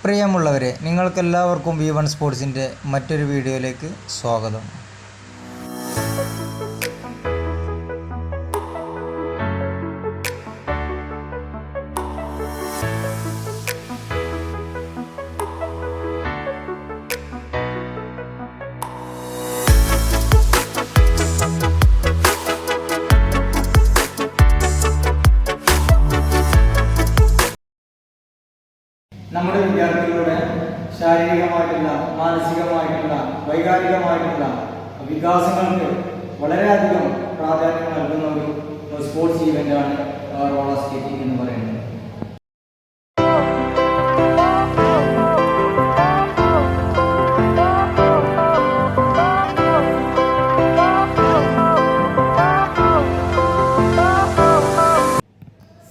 പ്രിയമുള്ളവരെ, നിങ്ങൾക്കെല്ലാവർക്കും V1 സ്പോർട്സിൻ്റെ മറ്റൊരു വീഡിയോയിലേക്ക് സ്വാഗതം. നമ്മുടെ വിദ്യാർത്ഥികളുടെ ശാരീരികമായിട്ടുള്ള, മാനസികമായിട്ടുള്ള, വൈകാരികമായിട്ടുള്ള വികാസങ്ങൾക്ക് വളരെയധികം പ്രാധാന്യം നൽകുന്ന ഒരു സ്പോർട്സ് ഈവൻ്റാണ് റോളർ സ്കേറ്റിംഗ് എന്ന് പറയുന്നത്.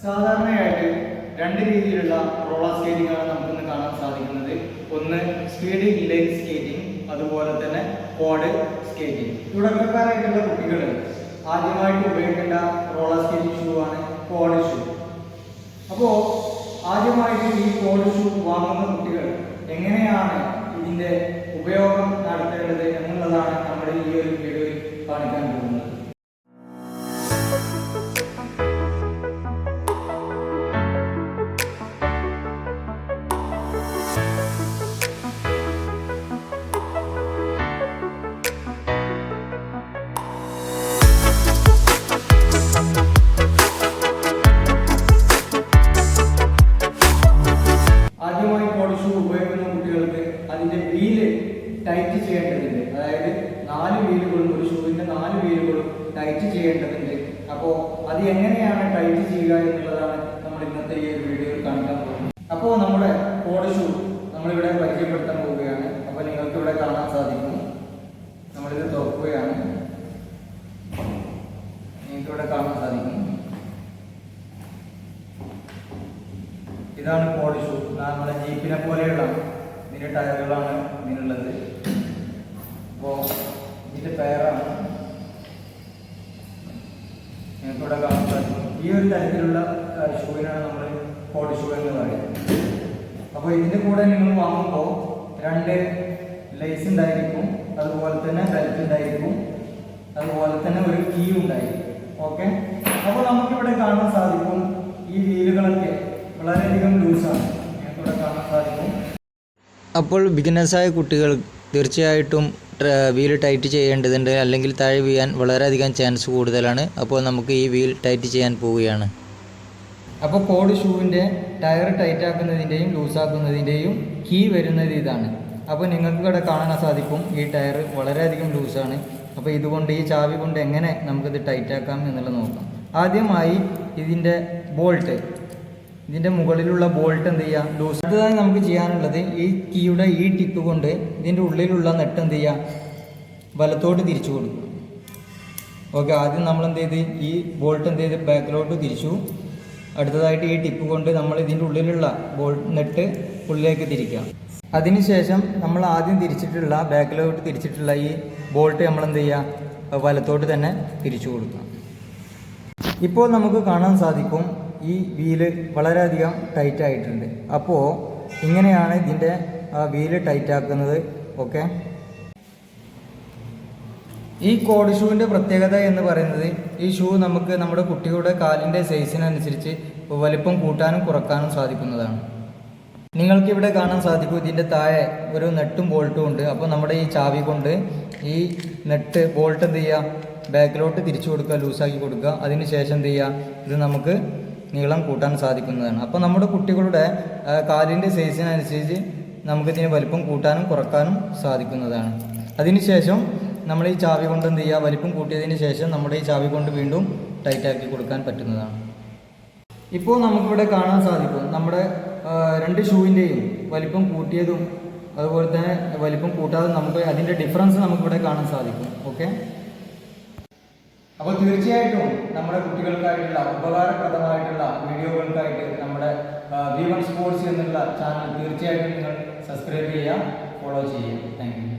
സാധാരണയായിട്ട് രണ്ട് രീതിയിലുള്ള റോളർ സ്കേറ്റിംഗ് ആണ് നമുക്കിന്ന് കാണാൻ സാധിക്കുന്നത്. ഒന്ന് സ്പീഡ് ഇൻലൈൻ സ്കേറ്റിംഗ്, അതുപോലെ തന്നെ ക്വാഡ് സ്കേറ്റിംഗ്. തുടക്കക്കാരായിട്ടുള്ള കുട്ടികൾ ആദ്യമായിട്ട് ഉപയോഗിക്കേണ്ട റോളർ സ്കേറ്റിംഗ് ഷൂ ആണ് ക്വാഡ് ഷൂ. അപ്പോൾ ആദ്യമായിട്ട് ഈ ക്വാഡ് ഷൂ വാങ്ങുന്ന കുട്ടികൾ എങ്ങനെയാണ് ഇതിൻ്റെ ഉപയോഗം നടത്തേണ്ടത് എന്നുള്ളതാണ് നമ്മൾ ഈ ഒരു വീഡിയോയിൽ കാണിക്കാൻ പോകുന്നത്. അതിൻ്റെ വീല് ടൈറ്റ് ചെയ്യേണ്ടതുണ്ട്. അതായത് 4 വീലുകളും, ഒരു ഷൂവിൻ്റെ 4 വീലുകളും ടൈറ്റ് ചെയ്യേണ്ടതുണ്ട്. അപ്പോൾ അത് എങ്ങനെയാണ് ടൈറ്റ് ചെയ്യുക എന്നുള്ളതാണ് നമ്മൾ ഇന്നത്തെ ഈ ഒരു വീഡിയോയിൽ കാണിക്കാൻ പോകുന്നത്. അപ്പോൾ നമ്മുടെ ക്വാഡ് ഷൂ നമ്മളിവിടെ പരിചയപ്പെടുത്താൻ പോവുകയാണ്. അപ്പോൾ നിങ്ങൾക്ക് ഇവിടെ കാണാൻ സാധിക്കും, നമ്മളിത് തുറക്കുകയാണ്. നിങ്ങൾക്കിവിടെ കാണാൻ സാധിക്കും, ഇതാണ് ക്വാഡ് ഷൂ. നമ്മുടെ ജീപ്പിനെ പോലെയുള്ള ഇതിൻ്റെ ടയറുകളാണ് ഇതിനുള്ളത്. അപ്പോൾ ഇതിൻ്റെ ടയറാണ് ഞങ്ങൾക്കിവിടെ കാണാൻ സാധിക്കും. ഈ ഒരു തരത്തിലുള്ള ഷൂവിനാണ് നമ്മൾ ക്വാഡ് ഷൂ എന്ന് പറയുന്നത്. അപ്പോൾ ഇതിൻ്റെ കൂടെ നിങ്ങൾ വാങ്ങുമ്പോൾ 2 ലൈസ് ഉണ്ടായിരിക്കും, അതുപോലെ തന്നെ ബെൽറ്റ് ഉണ്ടായിരിക്കും, അതുപോലെ തന്നെ ഒരു കീ ഉണ്ടായിരിക്കും. ഓക്കെ, അപ്പോൾ നമുക്കിവിടെ കാണാൻ സാധിക്കും ഈ വീലുകളൊക്കെ വളരെയധികം ലൂസാണ്. ഞങ്ങൾക്കിവിടെ കാണാൻ സാധിക്കും. അപ്പോൾ ബിഗിനേഴ്സായ കുട്ടികൾ തീർച്ചയായിട്ടും വീൽ ടൈറ്റ് ചെയ്യേണ്ടതുണ്ട്, അല്ലെങ്കിൽ താഴെ വീഴാൻ വളരെയധികം ചാൻസ് കൂടുതലാണ്. അപ്പോൾ നമുക്ക് ഈ വീൽ ടൈറ്റ് ചെയ്യാൻ പോവുകയാണ്. അപ്പോൾ ക്വാഡ് ഷൂവിൻ്റെ ടയർ ടൈറ്റ് ആക്കുന്നതിൻ്റെയും ലൂസാക്കുന്നതിൻ്റെയും കീ വരുന്നത് ഇതാണ്. അപ്പോൾ നിങ്ങൾക്ക് ഇവിടെ കാണാൻ സാധിക്കും ഈ ടയർ വളരെയധികം ലൂസാണ്. അപ്പോൾ ഇതുകൊണ്ട്, ഈ ചാവി കൊണ്ട് എങ്ങനെ നമുക്കിത് ടൈറ്റ് ആക്കാം എന്നുള്ളത് നോക്കാം. ആദ്യമായി ഇതിൻ്റെ ബോൾട്ട്, ഇതിൻ്റെ മുകളിലുള്ള ബോൾട്ട് എന്ത് ചെയ്യുക, ലൂസ്. അടുത്തതായി നമുക്ക് ചെയ്യാനുള്ളത് ഈ കീയുടെ ഈ ടിപ്പ് കൊണ്ട് ഇതിൻ്റെ ഉള്ളിലുള്ള നെട്ട് എന്ത് ചെയ്യുക, വലത്തോട്ട് തിരിച്ചു കൊടുക്കും. ഓക്കെ, ആദ്യം നമ്മൾ എന്ത് ചെയ്ത് ഈ ബോൾട്ട് എന്ത് ചെയ്ത് ബാക്കിലോട്ട് തിരിച്ചു. അടുത്തതായിട്ട് ഈ ടിപ്പ് കൊണ്ട് നമ്മൾ ഇതിൻ്റെ ഉള്ളിലുള്ള നെട്ട് ഉള്ളിലേക്ക് തിരിക്കുക. അതിനുശേഷം നമ്മൾ ആദ്യം തിരിച്ചിട്ടുള്ള, ബാക്കിലോട്ട് തിരിച്ചിട്ടുള്ള ഈ ബോൾട്ട് നമ്മൾ എന്ത് ചെയ്യുക, വലത്തോട്ട് തന്നെ തിരിച്ചു കൊടുക്കുക. ഇപ്പോൾ നമുക്ക് കാണാൻ സാധിക്കും ഈ വീല് വളരെയധികം ടൈറ്റ് ആയിട്ടുണ്ട്. അപ്പോൾ ഇങ്ങനെയാണ് ഇതിൻ്റെ വീല് ടൈറ്റ് ആക്കുന്നത്. ഓക്കെ, ഈ ക്വാഡ് ഷൂവിൻ്റെ പ്രത്യേകത എന്ന് പറയുന്നത്, ഈ ഷൂ നമുക്ക് നമ്മുടെ കുട്ടികളുടെ കാലിൻ്റെ സൈസിനനുസരിച്ച് വലിപ്പം കൂട്ടാനും കുറക്കാനും സാധിക്കുന്നതാണ്. നിങ്ങൾക്കിവിടെ കാണാൻ സാധിക്കും ഇതിൻ്റെ താഴെ ഒരു നെട്ടും ബോൾട്ടും ഉണ്ട്. അപ്പോൾ നമ്മുടെ ഈ ചാവി കൊണ്ട് ഈ നെട്ട് ബോൾട്ട് എന്ത് ചെയ്യുക, ബാക്കിലോട്ട് തിരിച്ചു കൊടുക്കുക, ലൂസാക്കി കൊടുക്കുക. അതിന് ശേഷം എന്ത് ചെയ്യുക, ഇത് നമുക്ക് നീളം കൂട്ടാൻ സാധിക്കുന്നതാണ്. അപ്പോൾ നമ്മുടെ കുട്ടികളുടെ കാലിൻ്റെ സൈസിനനുസരിച്ച് നമുക്കിതിന് വലിപ്പം കൂട്ടാനും കുറക്കാനും സാധിക്കുന്നതാണ്. അതിനുശേഷം നമ്മൾ ഈ ചാവി കൊണ്ട് എന്ത് ചെയ്യുക, വലിപ്പം കൂട്ടിയതിന് ശേഷം നമ്മുടെ ഈ ചാവി കൊണ്ട് വീണ്ടും ടൈറ്റാക്കി കൊടുക്കാൻ പറ്റുന്നതാണ്. ഇപ്പോൾ നമുക്കിവിടെ കാണാൻ സാധിക്കും നമ്മുടെ 2 ഷൂവിൻ്റെയും വലിപ്പം കൂട്ടിയതും അതുപോലെ തന്നെ വലിപ്പം കൂട്ടാതെ നമുക്ക് അതിൻ്റെ ഡിഫറൻസ് നമുക്കിവിടെ കാണാൻ സാധിക്കും. ഓക്കെ, അപ്പോൾ തീർച്ചയായിട്ടും നമ്മുടെ കുട്ടികൾക്കായിട്ടുള്ള ഉപകാരപ്രദമായിട്ടുള്ള വീഡിയോകൾക്കായിട്ട് നമ്മുടെ V1 സ്പോർട്സ് എന്നുള്ള ചാനൽ തീർച്ചയായിട്ടും നിങ്ങൾ സബ്സ്ക്രൈബ് ചെയ്യുക, ഫോളോ ചെയ്യുക. Thank you.